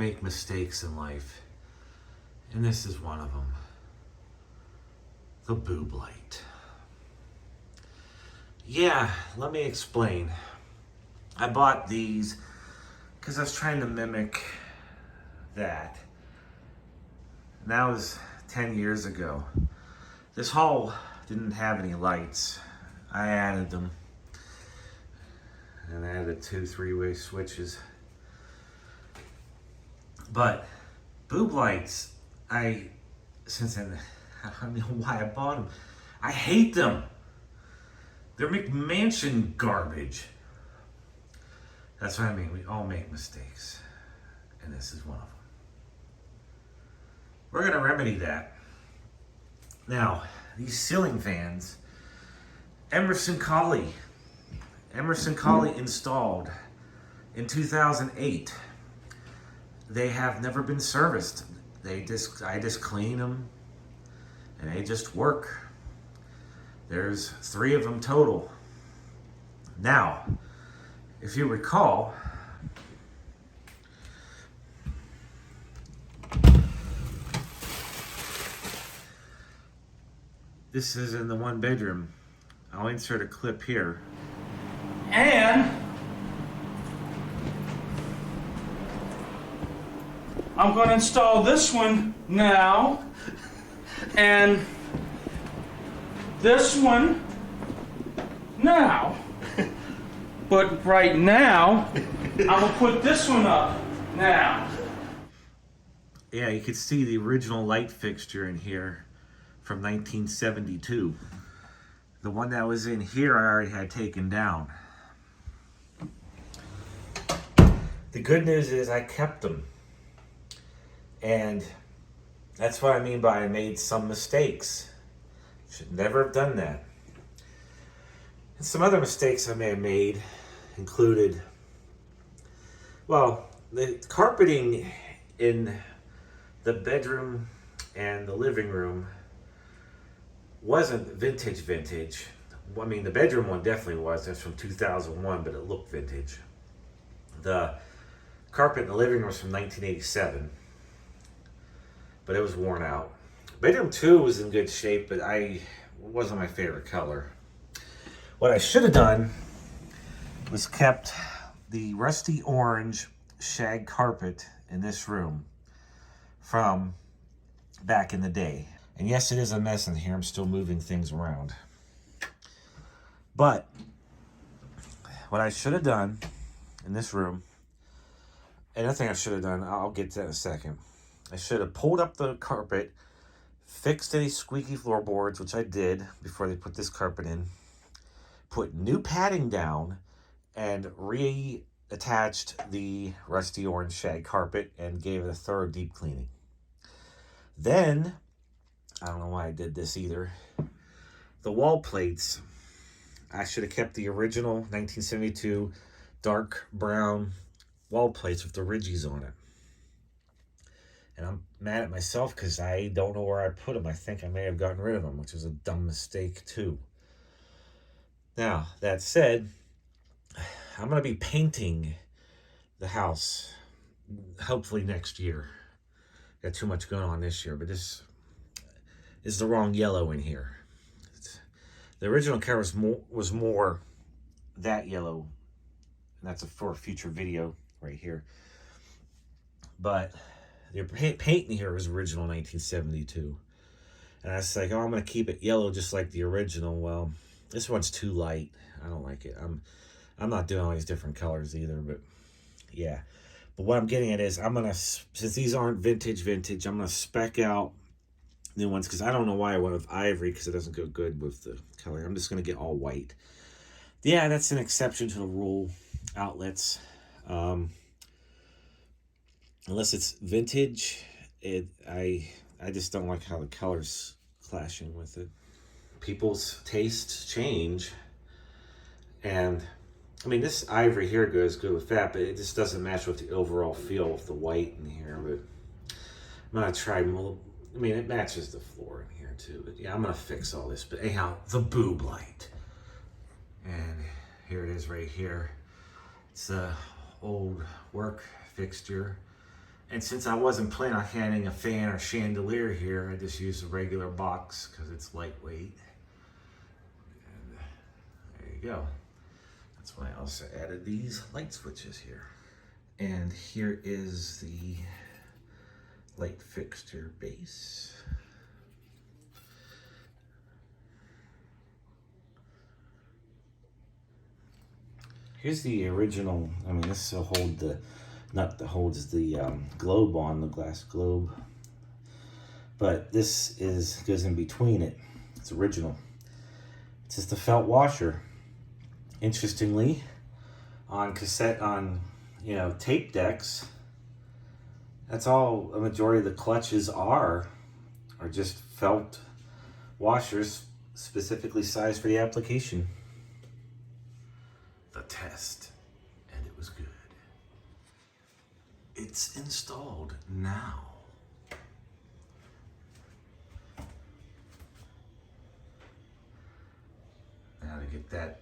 make mistakes in life, and this is one of them. The boob light. Yeah, let me explain. I bought these because I was trying to mimic that. And that was 10 years ago. This hall didn't have any lights. I added them. And I added 2 3-way switches. But boob lights, since then, I don't know why I bought them. I hate them. They're McMansion garbage. That's what I mean. We all make mistakes. And this is one of them. We're going to remedy that. Now, these ceiling fans, Emerson Colley installed in 2008. They have never been serviced. I just clean them and they just work. There's 3 of them total. Now, if you recall, this is in the 1 bedroom. I'll insert a clip here. And I'm going to install this one now, and this one now. But right now, I'm going to put this one up now. Yeah, you can see the original light fixture in here from 1972. The one that was in here I already had taken down. The good news is I kept them. And that's what I mean by I made some mistakes. Should never have done that. And some other mistakes I may have made included, well, the carpeting in the bedroom and the living room wasn't vintage. I mean, the bedroom one definitely was. That's from 2001, but it looked vintage. The carpet in the living room was from 1987, but it was worn out. Bedroom 2 was in good shape, but it wasn't my favorite color. What I should have done was kept the rusty orange shag carpet in this room from back in the day. And yes, it is a mess in here. I'm still moving things around. But what I should have done in this room, another thing I should have done, I'll get to that in a second. I should have pulled up the carpet, fixed any squeaky floorboards, which I did before they put this carpet in, put new padding down, and reattached the rusty orange shag carpet and gave it a thorough deep cleaning. Then, I don't know why I did this either, the wall plates, I should have kept the original 1972 dark brown wall plates with the ridges on it. And I'm mad at myself because I don't know where I put them. I think I may have gotten rid of them, which was a dumb mistake too. Now, that said, I'm going to be painting the house hopefully next year. Got too much going on this year, but this is the wrong yellow in here. The original color was more that yellow, and that's for a future video right here. But the paint in here was original 1972. And I was like, oh, I'm going to keep it yellow just like the original. Well, this one's too light. I don't like it. I'm not doing all these different colors either, but yeah. But what I'm getting at is I'm going to, since these aren't vintage, I'm going to spec out new ones because I don't know why I went with ivory because it doesn't go good with the color. I'm just going to get all white. Yeah, that's an exception to the rule. Outlets. Unless it's vintage, I just don't like how the color's clashing with it. People's tastes change. And, I mean, this ivory here goes good with that, but it just doesn't match with the overall feel of the white in here. But I'm going to try, I mean, it matches the floor in here too. But yeah, I'm going to fix all this. But anyhow, the boob light. And here it is right here. It's a old work fixture. And since I wasn't planning on having a fan or chandelier here, I just used a regular box because it's lightweight. And there you go. That's why I also added these light switches here. And here is the light fixture base. Here's the original. I mean, this will hold the nut that holds the globe on, the glass globe. But this goes in between it. It's original. It's just a felt washer. Interestingly, on cassette, on tape decks, that's all a majority of the clutches are just felt washers specifically sized for the application. The test, and it was good. It's installed now. Now to get that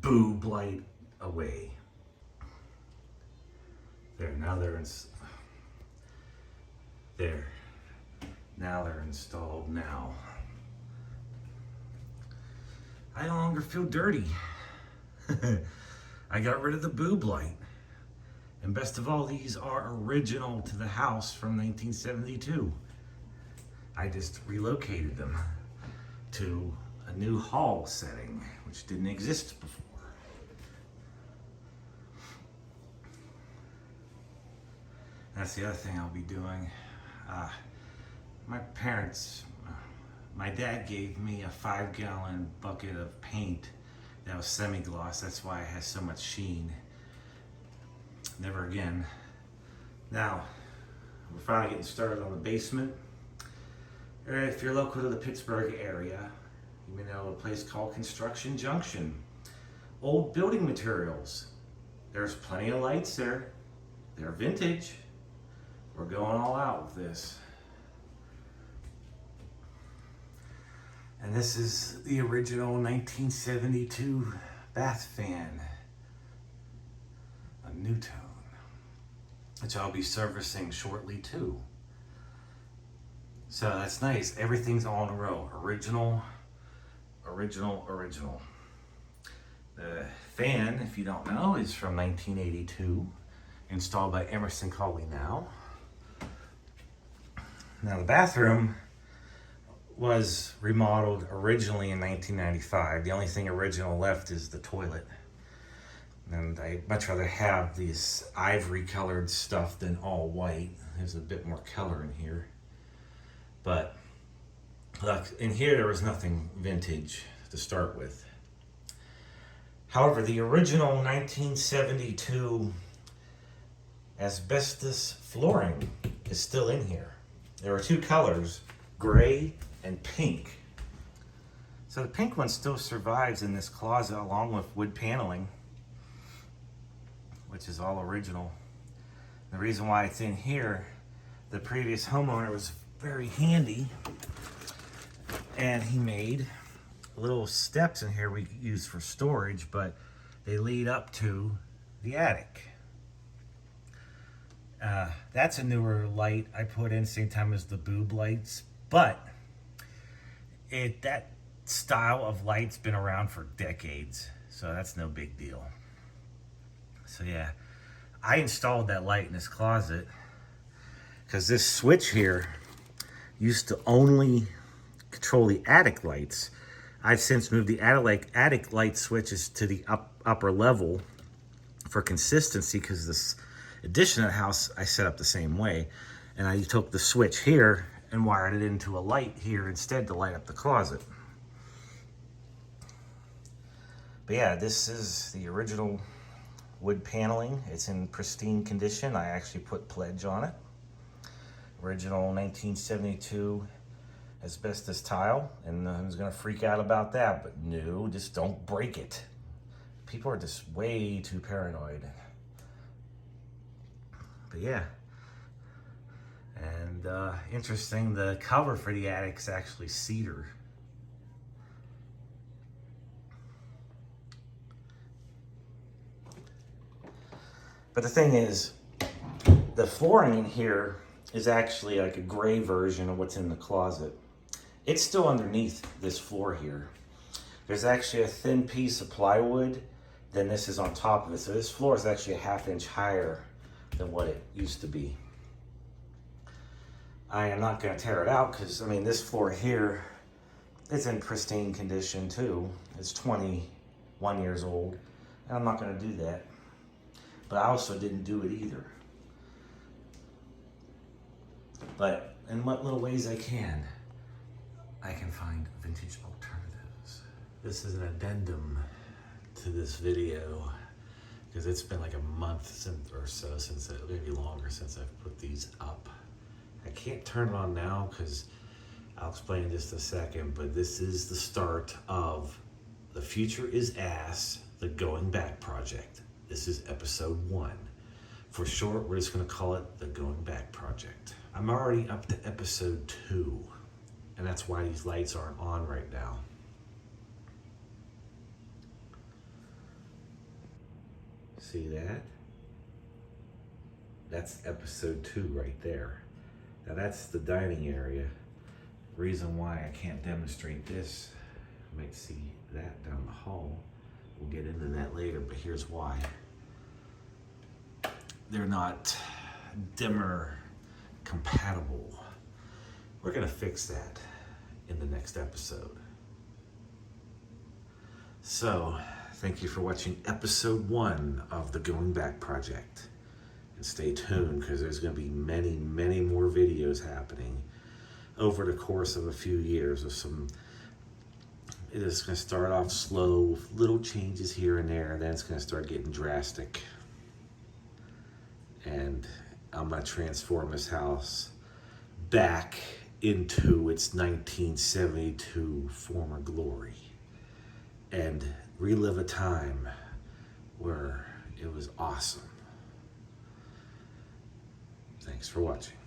boob light away. There, now they're there. Now they're installed now. I no longer feel dirty. I got rid of the boob light. And best of all, these are original to the house from 1972. I just relocated them to a new hall setting, which didn't exist before. That's the other thing I'll be doing. My parents, my dad gave me a 5-gallon bucket of paint that was semi-gloss. That's why it has so much sheen. Never again. Now, we're finally getting started on the basement. If you're local to the Pittsburgh area, you may know a place called Construction Junction. Old building materials. There's plenty of lights there. They're vintage. We're going all out with this. And this is the original 1972 bath fan. A new tone, which I'll be servicing shortly too. So that's nice. Everything's all in a row. Original, original, original. The fan, if you don't know, is from 1982, installed by Emerson Colley Now. Now the bathroom was remodeled originally in 1995. The only thing original left is the toilet. And I'd much rather have these ivory colored stuff than all white. There's a bit more color in here. But look, in here there was nothing vintage to start with. However, the original 1972 asbestos flooring is still in here. There are two colors, gray and pink. So the pink one still survives in this closet along with wood paneling, which is all original. The reason why it's in here, the previous homeowner was very handy, and he made little steps in here we use for storage, but they lead up to the attic. That's a newer light I put in, same time as the boob lights, but that style of light's been around for decades, so that's no big deal. So yeah, I installed that light in this closet because this switch here used to only control the attic lights. I've since moved the attic light switches to the upper level for consistency, because this addition of the house I set up the same way, and I took the switch here and wired it into a light here instead to light up the closet. But yeah, this is the original wood paneling. It's in pristine condition. I actually put pledge on it. Original 1972 asbestos tile, and I was gonna freak out about that, but no, just don't break it. People are just way too paranoid. But yeah, and interesting, the cover for the attic's actually cedar. But the thing is, The flooring in here is actually like a gray version of what's in the closet. It's still underneath this floor here. There's actually a thin piece of plywood, then this is on top of it. So this floor is actually a ½ inch higher than what it used to be. I am not gonna tear it out because, I mean, this floor here is in pristine condition too. It's 21 years old, and I'm not gonna do that. But I also didn't do it either. But in what little ways I can find vintage alternatives. This is an addendum to this video because it's been like a month or so since, maybe longer, since I've put these up. I can't turn it on now because I'll explain in just a second, but this is the start of The Future is Ass, the Going Back Project. This is episode 1. For short, we're just gonna call it the Going Back Project. I'm already up to episode 2, and that's why these lights aren't on right now. See that? That's episode 2 right there. Now that's the dining area. Reason why I can't demonstrate this, you might see that down the hall. We'll get into that later, but here's why. They're not dimmer compatible. We're gonna fix that in the next episode. So, thank you for watching episode 1 of the Going Back Project. And stay tuned because there's gonna be many, many more videos happening over the course of a few years of some. It is gonna start off slow with little changes here and there, and then it's gonna start getting drastic. And I'm gonna transform this house back into its 1972 former glory and relive a time where it was awesome. Thanks for watching.